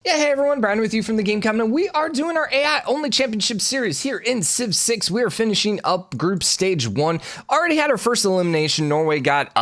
Yeah, hey everyone, Brian with you from TheGameCommon, and we are doing our AI-only championship series here in Civ 6. We are finishing up group stage 1. Already had our first elimination. Norway got,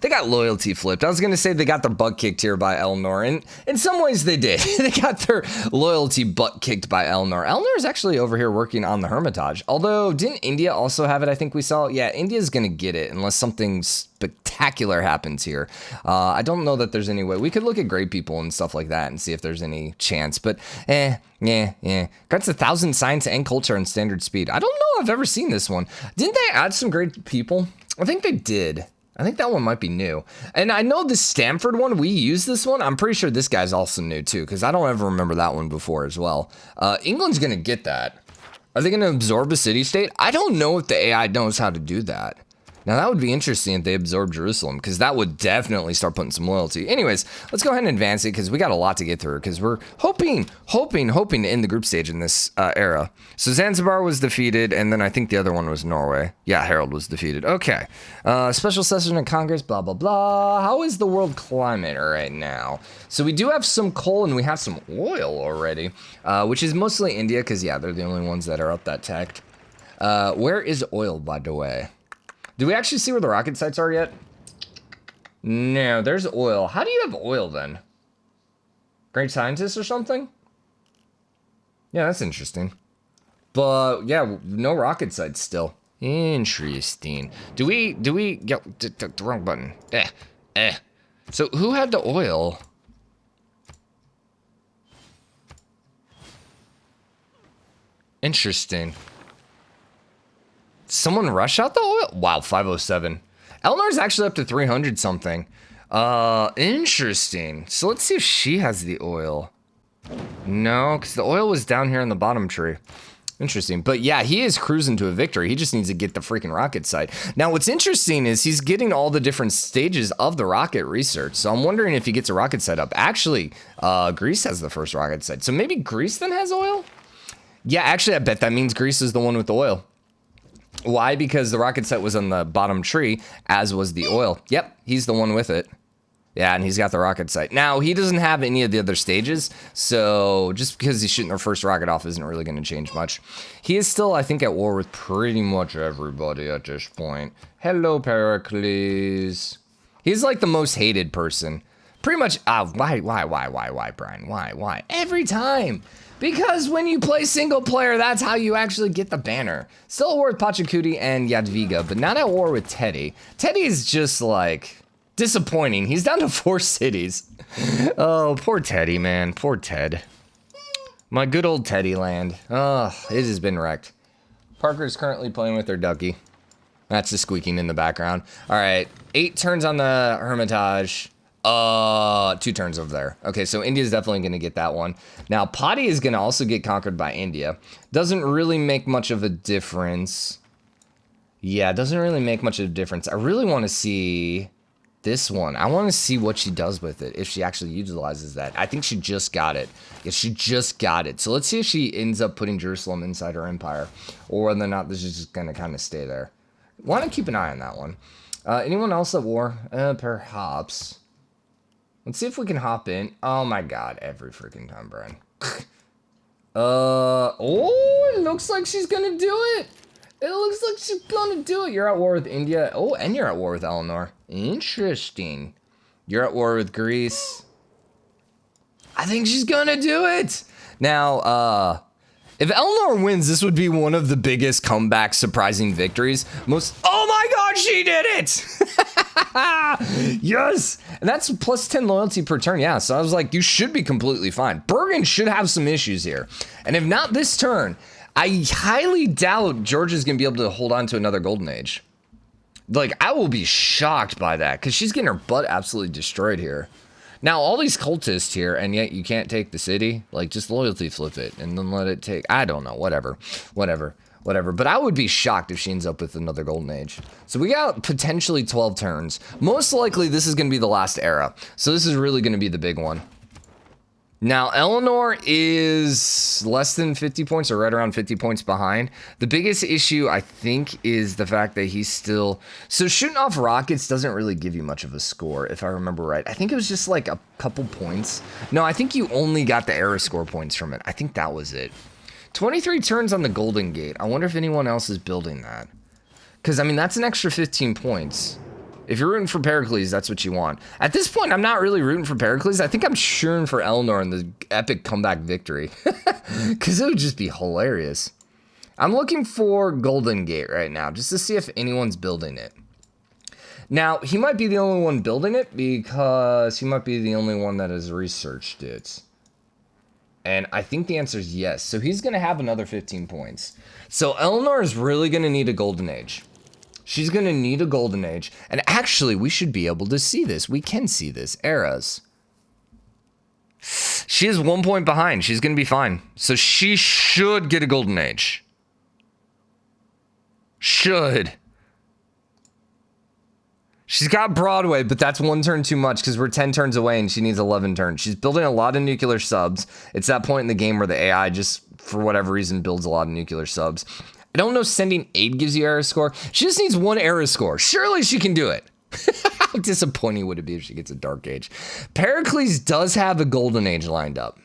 they got loyalty flipped. I was going to say they got their butt kicked here by Elnor, and in some ways they did. They got their loyalty butt kicked by Elnor. Elnor is actually over here working on the Hermitage, although didn't India also have it? I think we saw. Yeah, India's going to get it unless something spectacular happens here. I don't know that there's any way. We could look at great people and stuff like that and see if there's any chance, but Grants 1,000 science and culture and standard speed. I don't know I've ever seen this one. Didn't they add some great people? I think they did. I think that one might be new. And I know the Stanford one, we use this one. I'm pretty sure this guy's also new too, because I don't ever remember that one before as well. England's going to get that. Are they going to absorb a city-state? I don't know if the AI knows how to do that. Now, that would be interesting if they absorb Jerusalem, because that would definitely start putting some loyalty. Anyways, let's go ahead and advance it, because we got a lot to get through, because we're hoping to end the group stage in this era. So Zanzibar was defeated, and then I think the other one was Norway. Yeah, Harold was defeated. Okay. Special session in Congress, blah, blah, blah. How is the world climate right now? So we do have some coal, and we have some oil already, which is mostly India, because, yeah, they're the only ones that are up that tech. Where is oil, by the way? Do we actually see where the rocket sites are yet? No, there's oil. How do you have oil then? Great scientist or something? Yeah, that's interesting. But yeah, no rocket sites still. Interesting. Do we get the wrong button? So who had the oil? Interesting. Someone rush out the oil? Wow, 507. Elnor's actually up to 300 something. Interesting. So let's see if she has the oil. No, because the oil was down here in the bottom tree. Interesting. But yeah, he is cruising to a victory. He just needs to get the freaking rocket site. Now, what's interesting is he's getting all the different stages of the rocket research. So I'm wondering if he gets a rocket site up. Actually, Greece has the first rocket site. So maybe Greece then has oil? Yeah, actually, I bet that means Greece is the one with the oil. Why? Because the rocket set was on the bottom tree, as was the oil. Yep, he's the one with it. Yeah, and he's got the rocket site. Now, he doesn't have any of the other stages, so just because he's shooting our first rocket off isn't really going to change much. He is still, I think, at war with pretty much everybody at this point. Hello, Pericles. He's like the most hated person. Pretty much, why, Brian? Why? Every time. Because when you play single player, that's how you actually get the banner. Still at war with Pachacuti and Jadwiga, but not at war with Teddy. Teddy is just like disappointing. He's down to 4 cities. Oh, poor Teddy, man. Poor Ted. My good old Teddy land. Oh, it has been wrecked. Parker's currently playing with their ducky. That's the squeaking in the background. All right, 8 turns on the Hermitage. 2 turns over there. Okay, so India's definitely going to get that one. Now, Patti is going to also get conquered by India. Doesn't really make much of a difference. Yeah, doesn't really make much of a difference. I really want to see this one. I want to see what she does with it, if she actually utilizes that. I think she just got it. Yeah, she just got it. So let's see if she ends up putting Jerusalem inside her empire, or whether or not this is just going to kind of stay there. Want to keep an eye on that one. Anyone else at war? Perhaps. Let's see if we can hop in. Oh my god, every freaking time, Brian. Oh, it looks like she's gonna do it. It looks like she's gonna do it. You're at war with India. Oh, and you're at war with Eleanor. Interesting. You're at war with Greece. I think she's gonna do it. Now, if Eleanor wins, this would be one of the biggest comeback surprising victories. Oh my god, she did it! Yes! And that's plus 10 loyalty per turn. Yeah, so I was like, you should be completely fine. Bergen should have some issues here. And if not this turn, I highly doubt Georgia's going to be able to hold on to another golden age. Like, I will be shocked by that, because she's getting her butt absolutely destroyed here. Now, all these cultists here, and yet you can't take the city. Like, just loyalty flip it, and then let it take... I don't know, whatever. But I would be shocked if she ends up with another golden age. So we got potentially 12 turns. Most likely, this is going to be the last era. So this is really going to be the big one. Now, Eleanor is less than 50 points or right around 50 points behind. The biggest issue, I think, is the fact that he's still... So shooting off rockets doesn't really give you much of a score, if I remember right. I think it was just like a couple points. No, I think you only got the era score points from it. I think that was it. 23 turns on the Golden Gate. I wonder if anyone else is building that. Because, I mean, that's an extra 15 points. If you're rooting for Pericles, that's what you want. At this point, I'm not really rooting for Pericles. I think I'm cheering for Eleanor in the epic comeback victory. Because it would just be hilarious. I'm looking for Golden Gate right now, just to see if anyone's building it. Now, he might be the only one building it, because he might be the only one that has researched it. And I think the answer is yes. So he's going to have another 15 points. So Eleanor is really going to need a Golden Age. She's going to need a Golden Age. And actually, we should be able to see this. We can see this. Eras. She is 1 point behind. She's going to be fine. So she should get a Golden Age. Should. She's got Broadway, but that's 1 turn too much because we're 10 turns away and she needs 11 turns. She's building a lot of nuclear subs. It's that point in the game where the AI just, for whatever reason, builds a lot of nuclear subs. I don't know sending aid gives you era score. She just needs 1 era score. Surely she can do it. How disappointing would it be if she gets a Dark Age? Pericles does have a Golden Age lined up.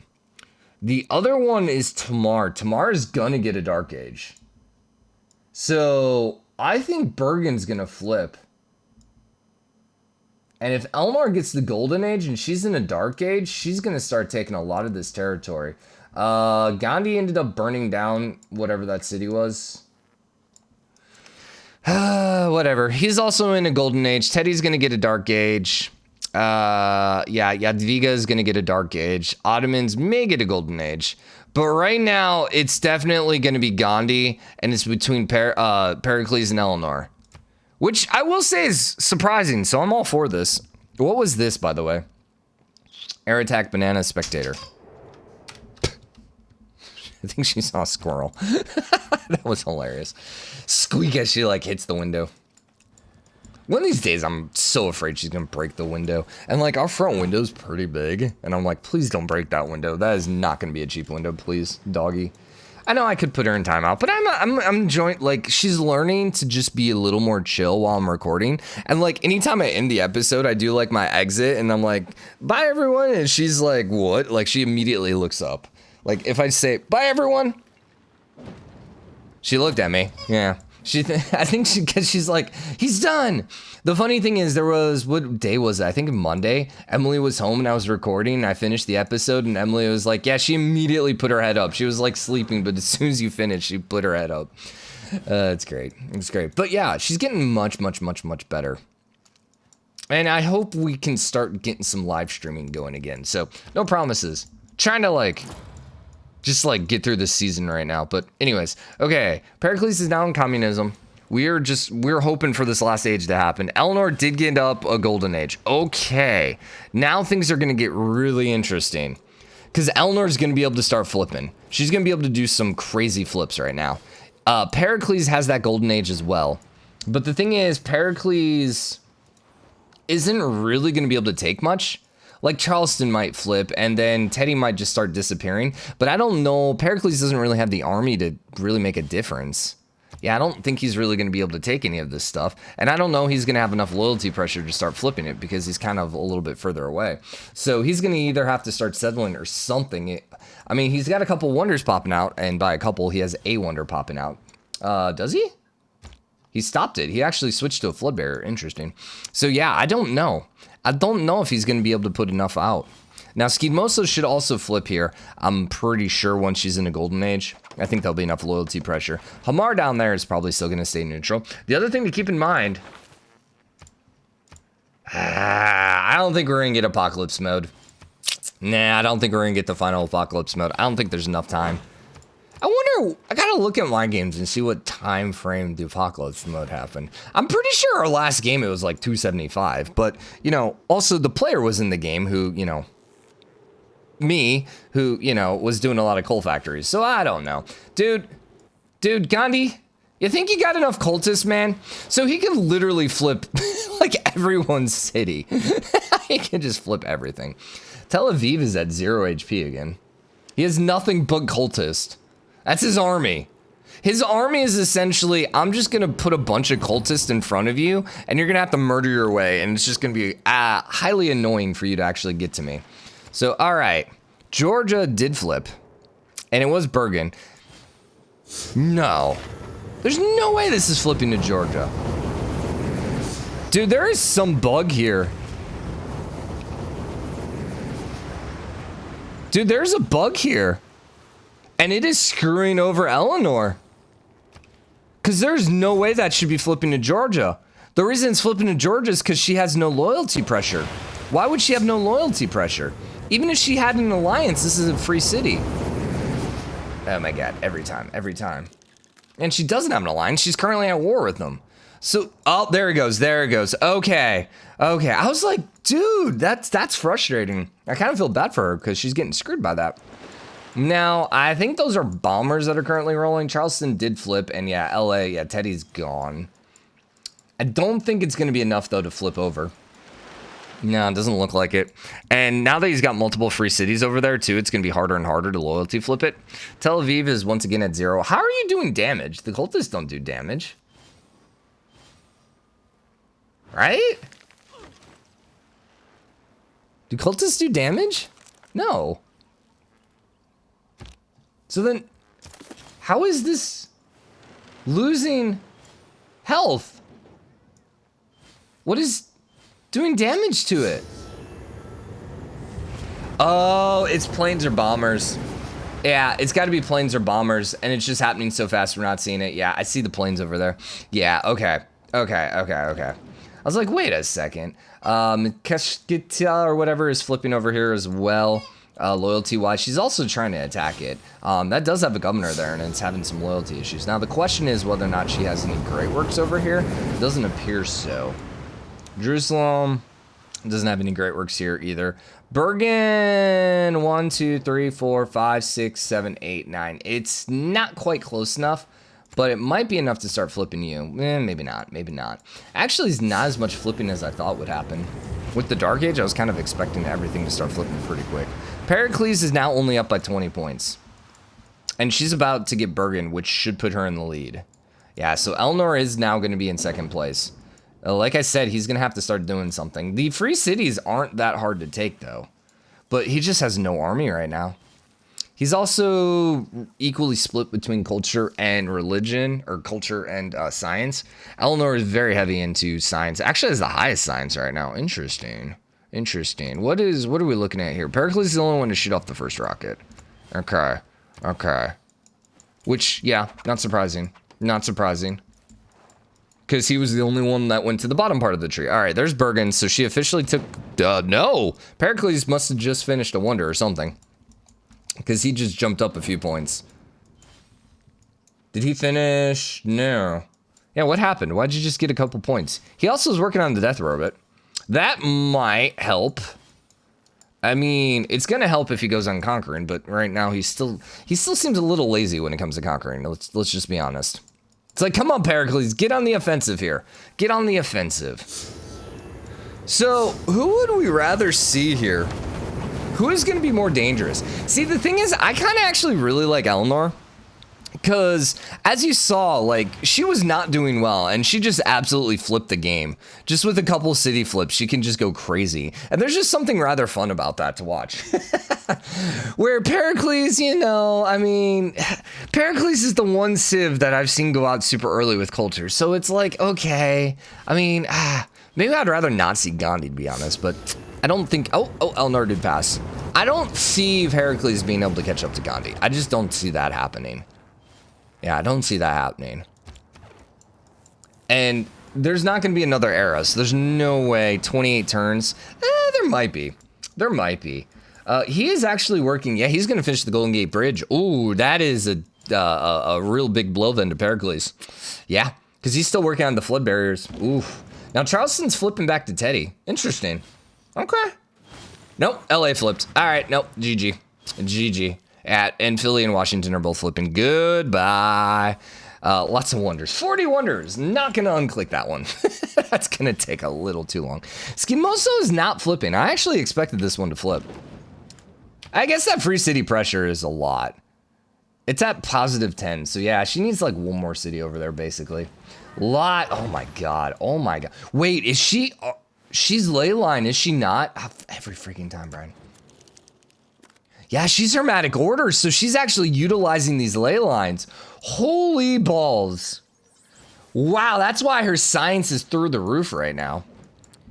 The other one is Tamar. Tamar is going to get a Dark Age. So I think Bergen's going to flip. And if Elmar gets the Golden Age and she's in a Dark Age, she's going to start taking a lot of this territory. Gandhi ended up burning down whatever that city was. Whatever. He's also in a Golden Age. Teddy's going to get a Dark Age. Jadwiga is going to get a Dark Age. Ottomans may get a Golden Age. But right now, it's definitely going to be Gandhi, and it's between Pericles and Eleanor. Which I will say is surprising, so I'm all for this. What was this, by the way? Air attack banana spectator. I think she saw a squirrel. That was hilarious. Squeak as she like hits the window. One of these days, I'm so afraid she's gonna break the window. And like our front window's pretty big, and I'm like, please don't break that window. That is not gonna be a cheap window, please, doggy. I know I could put her in timeout, but I'm enjoying, like, she's learning to just be a little more chill while I'm recording. And like anytime I end the episode, I do like my exit, and I'm like, bye everyone, and she's like, what? Like she immediately looks up. Like if I say bye everyone, she looked at me. Yeah. I think because she's like, he's done. The funny thing is what day was it? I think Monday. Emily was home and I was recording and I finished the episode and Emily was like, yeah, she immediately put her head up. She was like sleeping, but as soon as you finished, she put her head up. It's great. It's great. But yeah, she's getting much, much, much, much better. And I hope we can start getting some live streaming going again. So no promises. Trying to just get through this season right now. But anyways, okay. Pericles is now in communism. We're hoping for this last age to happen. Eleanor did get up a Golden Age. Okay. Now things are going to get really interesting. Because Eleanor's going to be able to start flipping. She's going to be able to do some crazy flips right now. Pericles has that Golden Age as well. But the thing is, Pericles isn't really going to be able to take much. Like Charleston might flip and then Teddy might just start disappearing. But I don't know. Pericles doesn't really have the army to really make a difference. Yeah, I don't think he's really going to be able to take any of this stuff. And I don't know he's going to have enough loyalty pressure to start flipping it because he's kind of a little bit further away. So he's going to either have to start settling or something. I mean, he's got a couple wonders popping out. And by a couple, he has a wonder popping out. Does he? He stopped it. He actually switched to a flood barrier. Interesting. So yeah, I don't know. I don't know if he's going to be able to put enough out. Now, Skidmoso should also flip here. I'm pretty sure once she's in a Golden Age. I think there'll be enough loyalty pressure. Hamar down there is probably still going to stay neutral. The other thing to keep in mind... I don't think we're going to get Apocalypse mode. Nah, I don't think we're going to get the final Apocalypse mode. I don't think there's enough time. I wonder, I gotta look at my games and see what time frame the Apocalypse mode happened. I'm pretty sure our last game it was like 275, but, also the player was in the game who, me, who, was doing a lot of coal factories, so I don't know. Dude, Gandhi, you think you got enough cultists, man? So he can literally flip, like, everyone's city. He can just flip everything. Tel Aviv is at 0 HP again. He has nothing but cultist. That's his army. His army is essentially, I'm just gonna put a bunch of cultists in front of you and you're gonna have to murder your way, and it's just gonna be highly annoying for you to actually get to me. So, all right, Georgia did flip, and it was Bergen. No, there's no way this is flipping to Georgia. Dude, there is some bug here. Dude, there's a bug here. And it is screwing over Eleanor. Because there's no way that should be flipping to Georgia. The reason it's flipping to Georgia is because she has no loyalty pressure. Why would she have no loyalty pressure? Even if she had an alliance, this is a free city. Oh my god, every time, every time. And she doesn't have an alliance. She's currently at war with them. So, oh, there it goes, there it goes. Okay, okay. I was like, dude, that's frustrating. I kind of feel bad for her because she's getting screwed by that. Now, I think those are bombers that are currently rolling. Charleston did flip, and yeah, LA, yeah, Teddy's gone. I don't think it's going to be enough, though, to flip over. No, it doesn't look like it. And now that he's got multiple free cities over there, too, it's going to be harder and harder to loyalty flip it. Tel Aviv is once again at 0. How are you doing damage? The cultists don't do damage. Right? Do cultists do damage? No. So then, how is this losing health? What is doing damage to it? Oh, it's planes or bombers. Yeah, it's got to be planes or bombers, and it's just happening so fast we're not seeing it. Yeah, I see the planes over there. Yeah, okay. I was like, wait a second. Keshkita or whatever is flipping over here as well. Loyalty-wise, she's also trying to attack it. That does have a governor there, and it's having some loyalty issues. Now, the question is whether or not she has any great works over here. It doesn't appear so. Jerusalem doesn't have any great works here either. Bergen, 1, 2, 3, 4, 5, 6, 7, 8, 9. It's not quite close enough, but it might be enough to start flipping you. Maybe not, maybe not. Actually, it's not as much flipping as I thought would happen. With the Dark Age, I was kind of expecting everything to start flipping pretty quick. Pericles is now only up by 20 points. And she's about to get Bergen, which should put her in the lead. Yeah, so Elnor is now going to be in second place. Like I said, he's going to have to start doing something. The free cities aren't that hard to take, though. But he just has no army right now. He's also equally split between culture and religion, or culture and science. Eleanor is very heavy into science. Actually has the highest science right now. Interesting. Interesting. What are we looking at here? Pericles is the only one to shoot off the first rocket. Okay. Okay. Which, yeah, not surprising. Not surprising. Because he was the only one that went to the bottom part of the tree. All right, there's Bergen. So she officially took... no! Pericles must have just finished a wonder or something. Because he just jumped up a few points. Did he finish? No. Yeah, what happened? Why'd you just get a couple points? He also is working on the death orbit. That might help. I mean, it's gonna help if he goes on conquering, but right now he still seems a little lazy when it comes to conquering. Let's just be honest. It's like, come on, Pericles, get on the offensive here. Get on the offensive. So, who would we rather see here? Who is going to be more dangerous? See, the thing is, I kind of actually really like Eleanor. Because, as you saw, like, she was not doing well, and she just absolutely flipped the game. Just with a couple city flips, she can just go crazy. And there's just something rather fun about that to watch. Where Pericles, you know, I mean, Pericles is the one civ that I've seen go out super early with culture. So it's like, okay, I mean, maybe I'd rather not see Gandhi, to be honest, but I don't think, oh, Elnar did pass. I don't see Pericles being able to catch up to Gandhi. I just don't see that happening. Yeah, I don't see that happening. And there's not going to be another era, so there's no way 28 turns. There might be. There might be. He is actually working. Yeah, he's going to finish the Golden Gate Bridge. Ooh, that is a real big blow then to Pericles. Yeah, because he's still working on the flood barriers. Ooh. Now, Charleston's flipping back to Teddy. Interesting. Okay. Nope, LA flipped. All right, nope, GG. GG. And Philly and Washington are both flipping. Goodbye. Lots of wonders. 40 wonders. Not going to unclick that one. That's going to take a little too long. Skimoso is not flipping. I actually expected this one to flip. I guess that free city pressure is a lot. It's at positive 10. So yeah, she needs like one more city over there, basically. Lot. Oh my God. Oh my God. Wait, is she... she's ley line, is she not? Every freaking time, Brian. Yeah, she's hermetic order, so she's actually utilizing these ley lines. Holy balls. Wow, that's why her science is through the roof right now.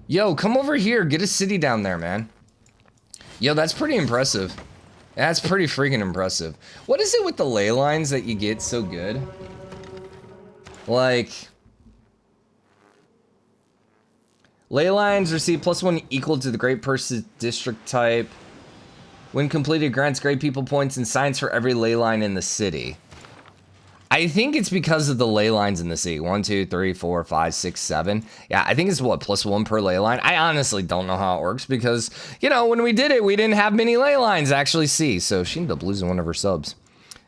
Yo, come over here. Get a city down there, man. Yo, that's pretty impressive. That's pretty freaking impressive. What is it with the ley lines that you get so good? Like... ley lines receive +1 equal to the great person district type. When completed, grants great people points and signs for every ley line in the city. I think it's because of the ley lines in the city. 1, 2, 3, 4, 5, 6, 7. Yeah, I think it's what, +1 per ley line. I honestly don't know how it works because, you know, when we did it, we didn't have many ley lines to actually see. So she ended up losing one of her subs.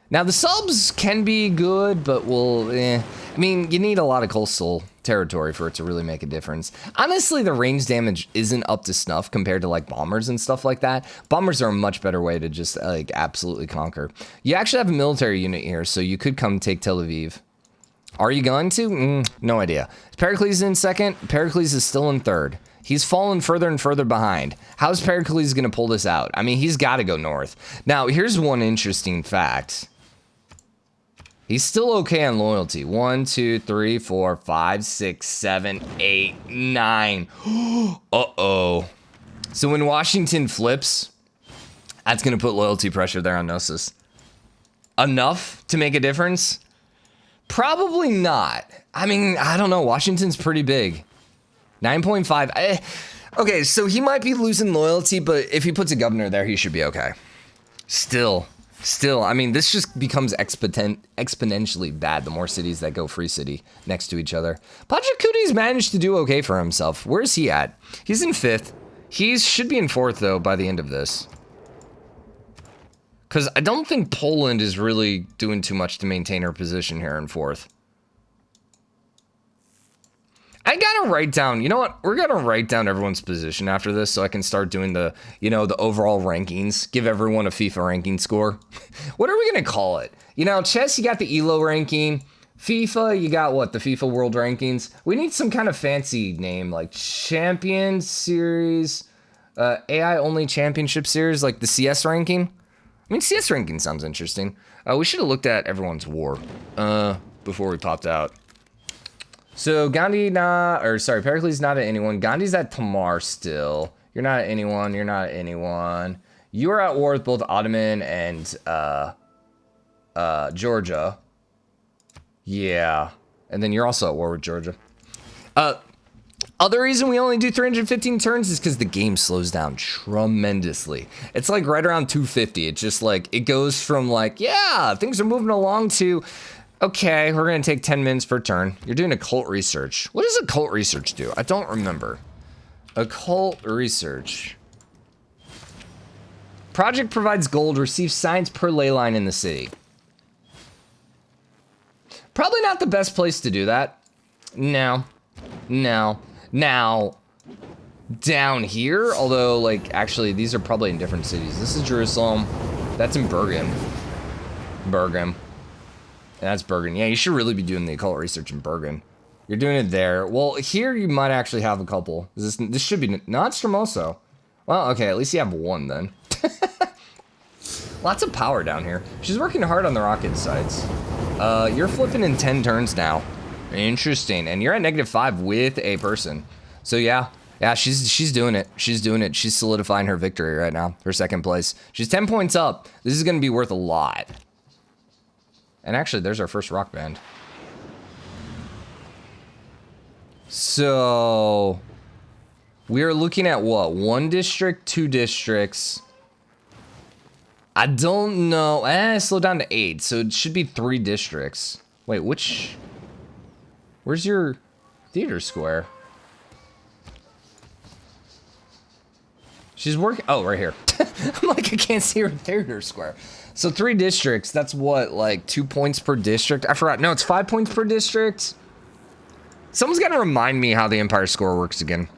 Now, the subs can be good, but I mean, you need a lot of coastal territory for it to really make a difference. Honestly, the range damage isn't up to snuff compared to, like, bombers and stuff like that. Bombers are a much better way to just, like, absolutely conquer. You actually have a military unit here, so you could come take Tel Aviv. Are you going to? No idea. Pericles in second. Pericles is still in third. He's fallen further and further behind. How's Pericles going to pull this out? I mean, he's got to go north. Now, here's one interesting fact. He's still okay on loyalty. 1, 2, 3, 4, 5, 6, 7, 8, 9. Uh-oh. So when Washington flips, that's going to put loyalty pressure there on Gnosis. Enough to make a difference? Probably not. I mean, I don't know. Washington's pretty big. 9.5. Okay, so he might be losing loyalty, but if he puts a governor there, he should be okay. Still, I mean, this just becomes exponentially bad the more cities that go free city next to each other. Pachacuti's managed to do okay for himself. Where's he at? He's in 5th. He should be in 4th, though, by the end of this. Because I don't think Poland is really doing too much to maintain her position here in 4th. I gotta write down, you know what? We're gonna write down everyone's position after this so I can start doing the, you know, the overall rankings. Give everyone a FIFA ranking score. What are we gonna call it? You know, chess, you got the ELO ranking. FIFA, you got what? The FIFA World Rankings. We need some kind of fancy name like Champion Series, AI Only Championship Series, like the CS ranking. I mean, CS ranking sounds interesting. We should have looked at everyone's war before we popped out. So Gandhi Pericles not at anyone. Gandhi's at Tamar still. You're not at anyone. You're not at anyone. You are at war with both Ottoman and Georgia. Yeah. And then you're also at war with Georgia. Other reason we only do 315 turns is because the game slows down tremendously. It's like right around 250. It's just like, it goes from like, yeah, things are moving along to... okay, we're going to take 10 minutes per turn. You're doing occult research. What does occult research do? I don't remember. Occult research. Project provides gold, receives signs per ley line in the city. Probably not the best place to do that. No. Now, down here, although, like, actually, these are probably in different cities. This is Jerusalem. That's in Bergen. That's Bergen. Yeah, you should really be doing the occult research in Bergen. You're doing it there. Well, here you might actually have a couple. This should be not Stramoso. Well, okay, at least you have one then. Lots of power down here. She's working hard on the rocket sites. You're flipping in 10 turns now. Interesting. And you're at -5 with a person. So yeah, she's doing it. She's doing it. She's solidifying her victory right now. Her 2nd place. She's 10 points up. This is going to be worth a lot. And actually, there's our first rock band. So, we are looking at what? 1 district, 2 districts. I don't know. Slow down to 8. So it should be 3 districts. Wait, where's your theater square? She's working. Oh, right here. I'm like, I can't see her theater square. So 3 districts, that's what, like 2 points per district? I forgot. No, it's 5 points per district. Someone's got to remind me how the Empire score works again.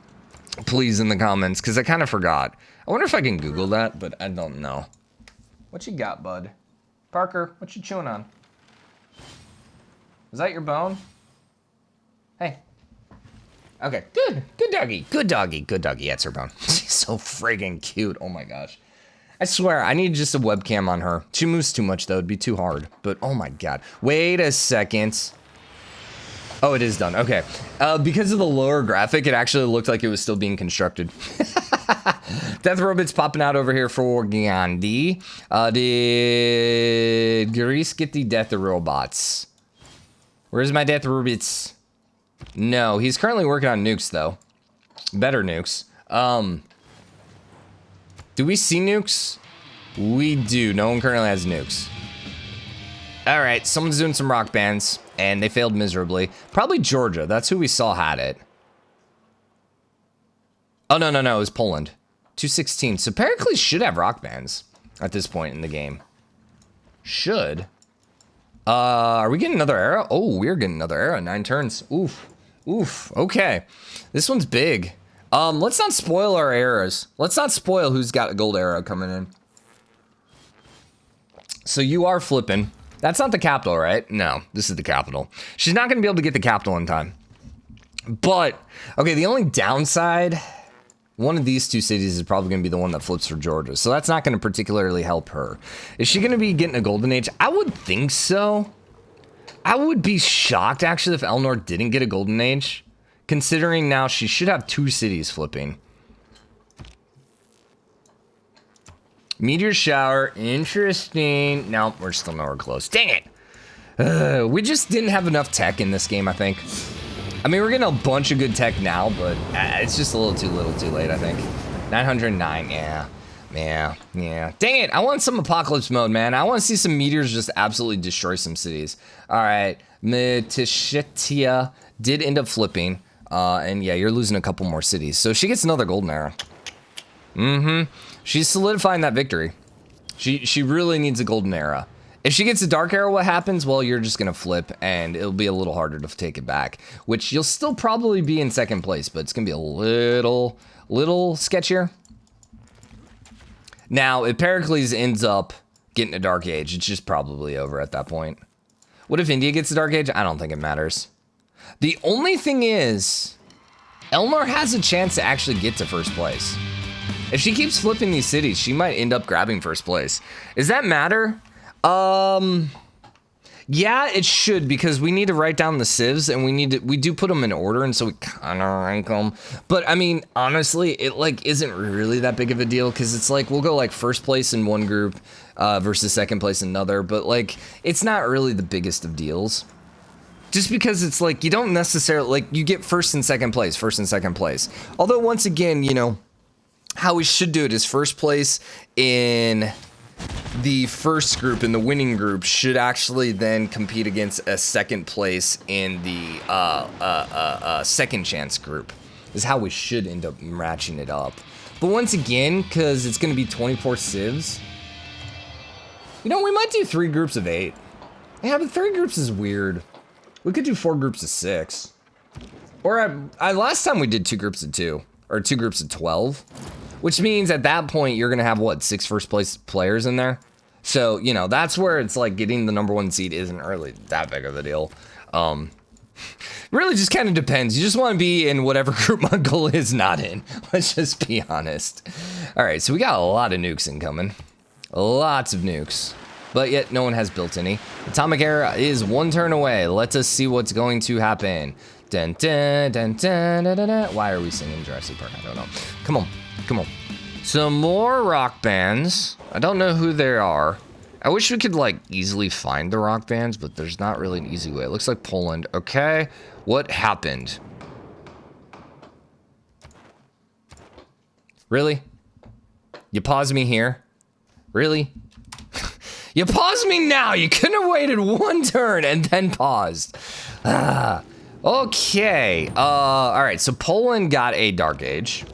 Please, in the comments, because I kind of forgot. I wonder if I can Google that, but I don't know. What you got, bud? Parker, what you chewing on? Is that your bone? Hey. Okay, good. Good doggy. Good doggy. Good doggy. That's her bone. She's so friggin' cute. Oh my gosh. I swear, I need just a webcam on her. She moves too much, though. It'd be too hard. But, oh my god. Wait a second. Oh, it is done. Okay. Because of the lower graphic, it actually looked like it was still being constructed. Death Robot's popping out over here for Gandhi. Did Grease get the Death Robots? Where's my Death Robots? No, he's currently working on nukes, though. Better nukes. Do we see nukes? We do. No one currently has nukes. All right, someone's doing some rock bands, and they failed miserably. Probably Georgia. That's who we saw had it. Oh, no. It was Poland. 216. So Pericles should have rock bands at this point in the game. Should. Are we getting another era? Oh, we're getting another era. 9 turns. Oof. Oof. Okay. This one's big. Let's not spoil our eras. Let's not spoil who's got a gold era coming in. So you are flipping. That's not the capital, right? No, this is the capital. She's not going to be able to get the capital in time. But, okay, the only downside, one of these two cities is probably going to be the one that flips for Georgia. So that's not going to particularly help her. Is she going to be getting a golden age? I would think so. I would be shocked, actually, if Eleanor didn't get a golden age. Considering now she should have 2 cities flipping. Meteor shower, interesting. No, we're still nowhere close. Dang it! We just didn't have enough tech in this game, I think. I mean, we're getting a bunch of good tech now, but it's just a little too late, I think. 909, yeah. Dang it, I want some apocalypse mode, man. I want to see some meteors just absolutely destroy some cities. All right, Metishitia did end up flipping. And yeah, you're losing a couple more cities. So she gets another golden era. She's solidifying that victory. She really needs a golden era. If she gets a dark era, what happens? Well, you're just gonna flip, and it'll be a little harder to take it back. Which you'll still probably be in second place, but it's gonna be a little sketchier. Now, if Pericles ends up getting a dark age, it's just probably over at that point. What if India gets a dark age? I don't think it matters. The only thing is, Eleanor has a chance to actually get to first place. If she keeps flipping these cities, she might end up grabbing first place. Does that matter? Yeah, it should, because we need to write down the civs, and we do put them in order, and so we kind of rank them. But I mean, honestly, it like isn't really that big of a deal, because it's like we'll go like first place in one group versus second place in another, but like it's not really the biggest of deals. Just because it's like you don't necessarily like you get first and second place. Although once again, you know, how we should do it is first place in the first group, in the winning group, should actually then compete against a second place in the second chance group, is how we should end up matching it up. But once again, because it's going to be 24 civs, you know, we might do 3 groups of 8. Yeah, but 3 groups is weird. We could do 4 groups of 6. Or last time we did 2 groups of 2, or 2 groups of 12. Which means at that point, you're going to have, what, 6 first place players in there? So, you know, that's where it's like getting the #1 seed isn't really that big of a deal. Really just kind of depends. You just want to be in whatever group my goal is not in. Let's just be honest. All right, so we got a lot of nukes incoming. Lots of nukes. But yet, no one has built any. Atomic Era is 1 turn away. Let us see what's going to happen. Dun, dun, dun, dun, dun, dun, dun. Why are we singing Jurassic Park? I don't know. Come on. Some more rock bands. I don't know who they are. I wish we could, like, easily find the rock bands, but there's not really an easy way. It looks like Poland. Okay. What happened? Really? You pause me here? Really? You paused me now. You couldn't have waited 1 turn and then paused. Okay. All right. So Poland got a dark age.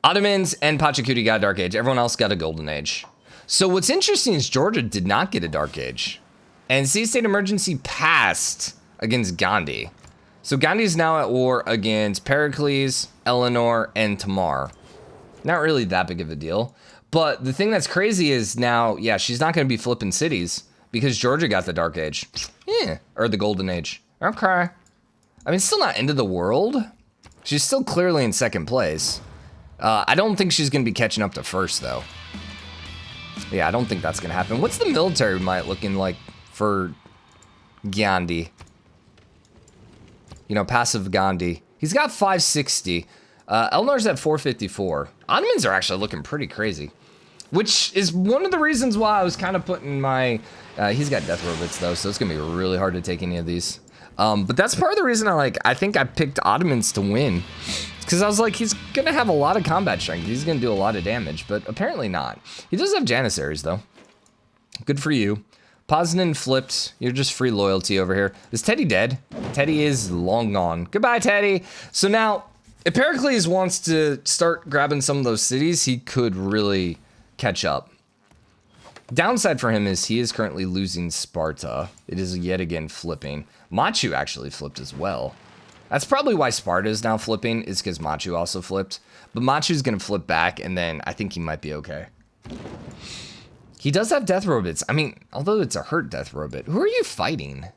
Ottomans and Pachacuti got a dark age. Everyone else got a golden age. So what's interesting is Georgia did not get a dark age. And sea state emergency passed against Gandhi. So Gandhi is now at war against Pericles, Eleanor, and Tamar. Not really that big of a deal. But the thing that's crazy is now, yeah, she's not going to be flipping cities because Georgia got the Dark Age. Yeah, or the Golden Age. Okay. I mean, still not end of the world. She's still clearly in second place. I don't think she's going to be catching up to first, though. Yeah, I don't think that's going to happen. What's the military might looking like for Gandhi? You know, passive Gandhi. He's got 560. Elnor's at 454. Ottomans are actually looking pretty crazy. Which is one of the reasons why I was kind of putting my... he's got death robots, though, so it's going to be really hard to take any of these. But that's part of the reason I think I picked Ottomans to win. Because I was like, he's going to have a lot of combat strength. He's going to do a lot of damage, but apparently not. He does have Janissaries, though. Good for you. Poznan flipped. You're just free loyalty over here. Is Teddy dead? Teddy is long gone. Goodbye, Teddy. So now, if Pericles wants to start grabbing some of those cities, he could really catch up. Downside for him is he is currently losing Sparta. It is yet again flipping. Machu actually flipped as well. That's probably why Sparta is now flipping, is because Machu also flipped. But Machu's going to flip back, and then I think he might be okay. He does have death robots. I mean, although it's a hurt death robot. Who are you fighting?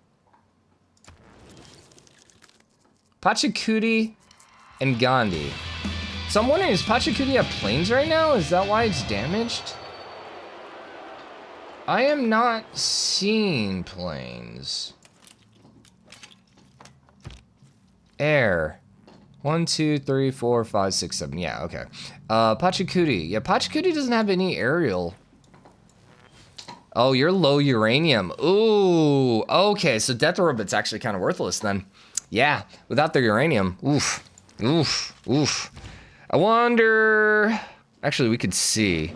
Pachacuti and Gandhi. So I'm wondering, does Pachacuti have planes right now? Is that why it's damaged? I am not seeing planes. Air. 1, 2, 3, 4, 5, 6, 7. Yeah, okay. Pachacuti. Yeah, Pachacuti doesn't have any aerial. Oh, you're low uranium. Ooh, okay. So death robot's actually kind of worthless then. Yeah, without the uranium. Oof, oof, oof. I wonder... Actually, we could see.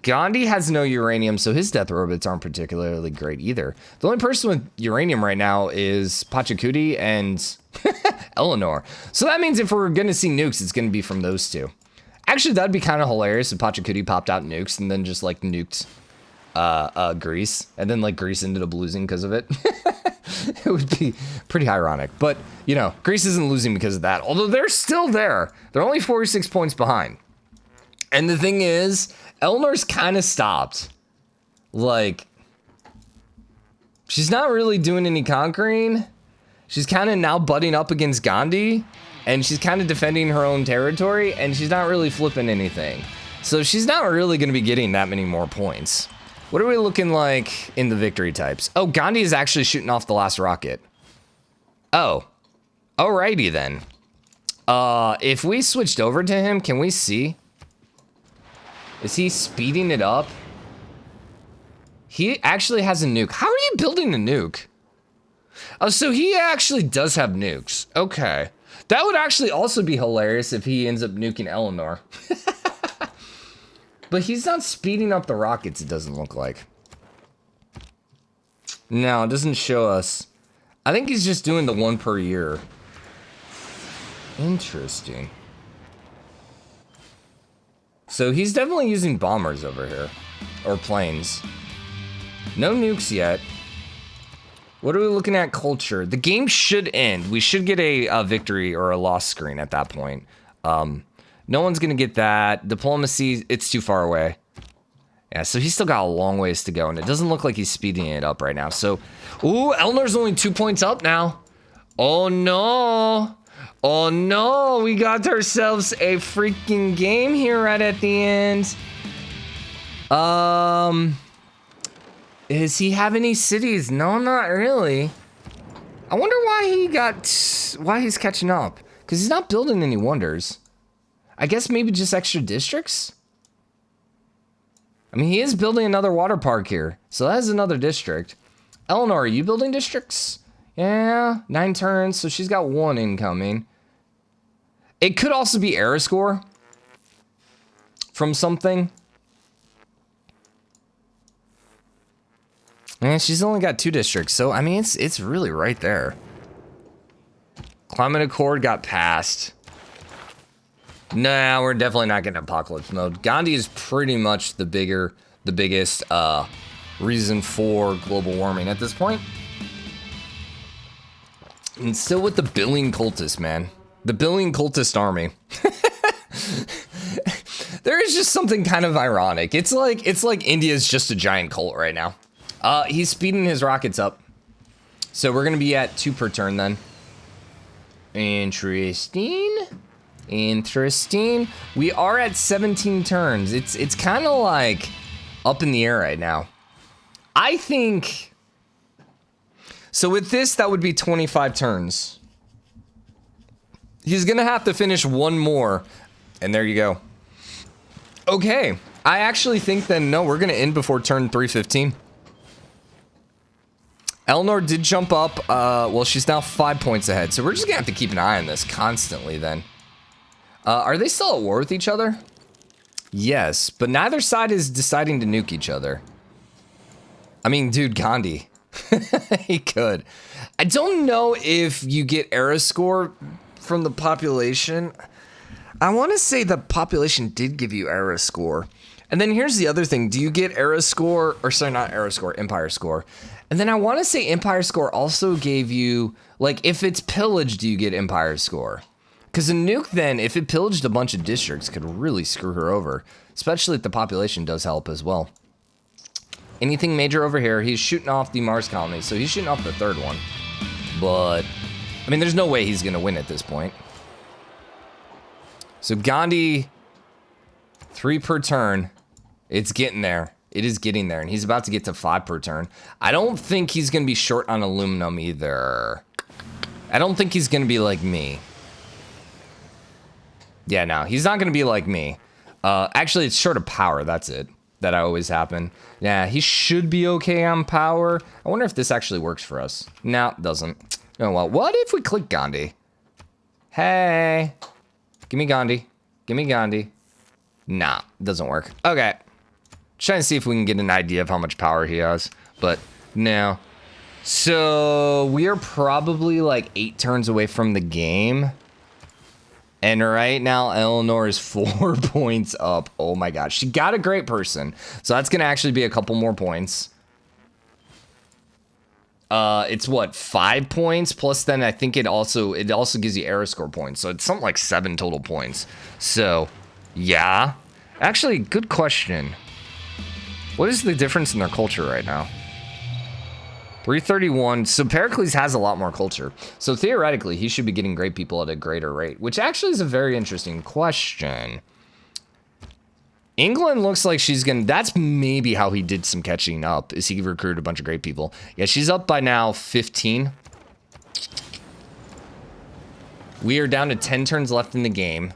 Gandhi has no uranium, so his death robots aren't particularly great either. The only person with uranium right now is Pachacuti and Eleanor. So that means if we're going to see nukes, it's going to be from those two. Actually, that'd be kind of hilarious if Pachacuti popped out nukes and then just like nuked Greece. And then like Greece ended up losing because of it. It would be pretty ironic. But, you know, Greece isn't losing because of that. Although they're still there. They're only 46 points behind. And the thing is... Eleanor's kind of stopped. Like, she's not really doing any conquering. She's kind of now butting up against Gandhi, and she's kind of defending her own territory, and she's not really flipping anything. So she's not really going to be getting that many more points. What are we looking like in the victory types? Oh, Gandhi is actually shooting off the last rocket. Oh, alrighty then. If we switched over to him, can we see? Is he speeding it up? He actually has a nuke. How are you building a nuke? Oh, so he actually does have nukes. Okay. That would actually also be hilarious if he ends up nuking Eleanor. But he's not speeding up the rockets, it doesn't look like. No, it doesn't show us. I think he's just doing the one per year. Interesting. So he's definitely using bombers over here. Or planes. No nukes yet. What are we looking at? Culture. The game should end. We should get a victory or a loss screen at that point. No one's going to get that. Diplomacy, it's too far away. Yeah, so he's still got a long ways to go. And it doesn't look like he's speeding it up right now. So, ooh, Eleanor's only 2 points up now. Oh, no. Oh no, we got ourselves a freaking game here right at the end. Does he have any cities? No, not really. I wonder why he's catching up. Because he's not building any wonders. I guess maybe just extra districts? I mean, he is building another water park here. So that is another district. Eleanor, are you building districts? Yeah, 9 turns, so she's got 1 incoming. It could also be error score from something. And she's only got 2 districts, so I mean it's really right there. Climate Accord got passed. Nah, we're definitely not getting apocalypse mode. Gandhi is pretty much the biggest reason for global warming at this point. And still with the billion cultists, man. The billion cultist army. There is just something kind of ironic. It's like India's just a giant cult right now. He's speeding his rockets up. So we're going to be at 2 per turn then. Interesting. Interesting. We are at 17 turns. It's kind of like up in the air right now. I think... So with this, that would be 25 turns. He's going to have to finish 1 more. And there you go. Okay. I actually think then, no, we're going to end before turn 315. Eleanor did jump up. Well, she's now 5 points ahead. So we're just going to have to keep an eye on this constantly then. Are they still at war with each other? Yes, but neither side is deciding to nuke each other. I mean, dude, Gandhi. He could. I don't know if you get era score from the population. I want to say the population did give you era score. And then here's the other thing. Do you get era score? Or sorry, not era score, empire score. And then I want to say empire score also gave you, like, if it's pillage, do you get empire score? Because a nuke then, if it pillaged a bunch of districts, could really screw her over. Especially if the population does help as well. Anything major over here? He's shooting off the Mars colony, so he's shooting off the 3rd one. But, I mean, there's no way he's going to win at this point. So Gandhi, 3 per turn. It's getting there. It is getting there, and he's about to get to 5 per turn. I don't think he's going to be short on aluminum either. I don't think he's going to be like me. Yeah, no, he's not going to be like me. Actually, it's short of power. That's it. That always happen. Yeah, he should be okay on power. I wonder if this actually works for us. No, it doesn't. Oh, well, what if we click Gandhi? Hey, give me Gandhi. Give me Gandhi. Nah, it doesn't work. Okay. Trying to see if we can get an idea of how much power he has, but no. So we are probably like 8 turns away from the game. And right now, Eleanor is 4 points up. Oh my gosh, she got a great person. So that's gonna actually be a couple more points. It's what, 5 points? Plus then I think it also gives you era score points. So it's something like 7 total points. So, yeah. Actually, good question. What is the difference in their culture right now? 331. So Pericles has a lot more culture. So theoretically, he should be getting great people at a greater rate, which actually is a very interesting question. England looks like she's gonna, that's maybe how he did some catching up, is he recruited a bunch of great people. Yeah, she's up by now 15. We are down to 10 turns left in the game.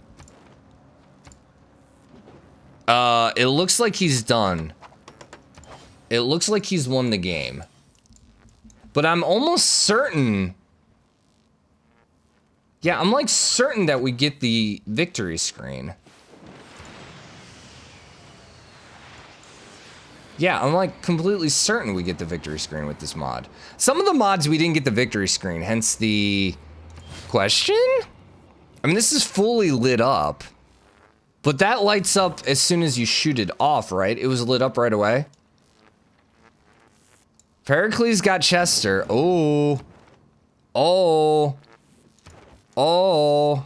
It looks like he's done. It looks like he's won the game. But I'm almost certain. Yeah, I'm like certain that we get the victory screen. Yeah, I'm like completely certain we get the victory screen with this mod. Some of the mods we didn't get the victory screen, hence the question? I mean, this is fully lit up. But that lights up as soon as you shoot it off, right? It was lit up right away. Pericles got Chester. Oh. Oh. Oh.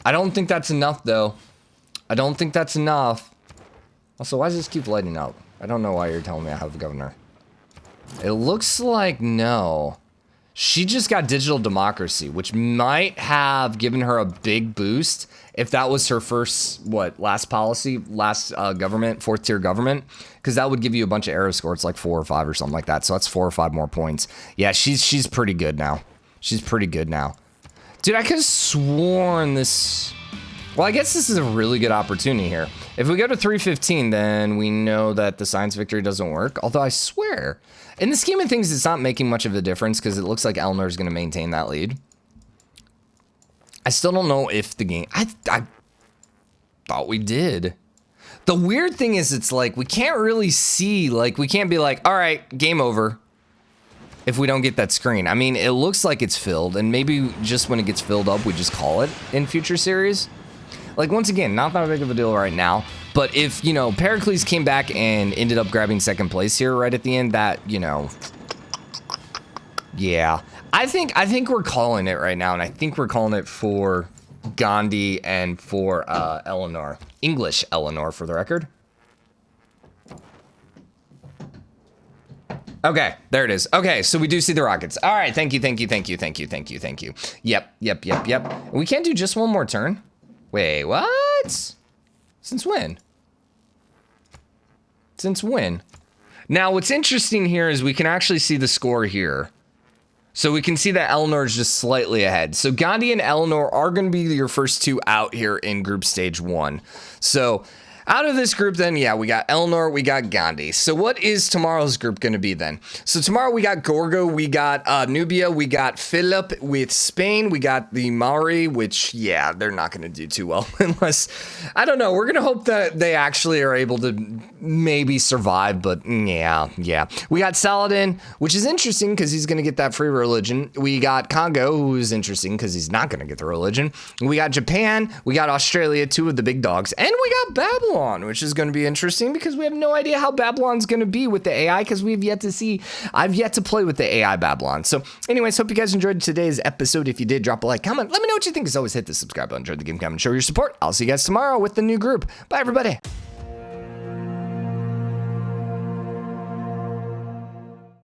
I don't think that's enough, though. I don't think that's enough. Also, why does this keep lighting up? I don't know why you're telling me I have a governor. It looks like no. She just got digital democracy, which might have given her a big boost if that was her first, last policy, last government, 4th tier government, because that would give you a bunch of arrow scores, like 4 or 5 or something like that. So that's 4 or 5 more points. Yeah, she's pretty good now. She's pretty good now. Dude, I could have sworn this. Well, I guess this is a really good opportunity here. If we go to 315, then we know that the science victory doesn't work. Although I swear, in the scheme of things, it's not making much of a difference because it looks like Eleanor is going to maintain that lead. I still don't know if the game... I thought we did. The weird thing is it's like we can't really see, like we can't be like, all right, game over if we don't get that screen. I mean, it looks like it's filled, and maybe just when it gets filled up, we just call it in future series. Like, once again, not that big of a deal right now, but if, you know, Pericles came back and ended up grabbing 2nd place here right at the end, that, you know, yeah. I think we're calling it right now, and I think we're calling it for Gandhi and for Eleanor. English Eleanor, for the record. Okay, there it is. Okay, so we do see the rockets. All right, thank you. Yep. We can't do just one more turn? Wait, what? Since when? Since when? Now, what's interesting here is we can actually see the score here. So we can see that Eleanor is just slightly ahead. So Gandhi and Eleanor are going to be your first two out here in group stage 1. So out of this group then, yeah, we got Eleanor, we got Gandhi. So what is tomorrow's group going to be then? So tomorrow we got Gorgo, we got Nubia, we got Philip with Spain, we got the Maori, which, yeah, they're not going to do too well unless, I don't know, we're going to hope that they actually are able to maybe survive, but yeah. We got Saladin, which is interesting because he's going to get that free religion. We got Congo, who is interesting because he's not going to get the religion. We got Japan, we got Australia, 2 of the big dogs, and we got Babylon, which is going to be interesting because we have no idea how Babylon's going to be with the AI because we've yet to see. I've yet to play with the AI Babylon. So anyways, hope you guys enjoyed today's episode. If you did, drop a like, comment, let me know what you think. As always, hit the subscribe button, enjoy the game, comment, show your support. I'll see you guys tomorrow with the new group. Bye, everybody.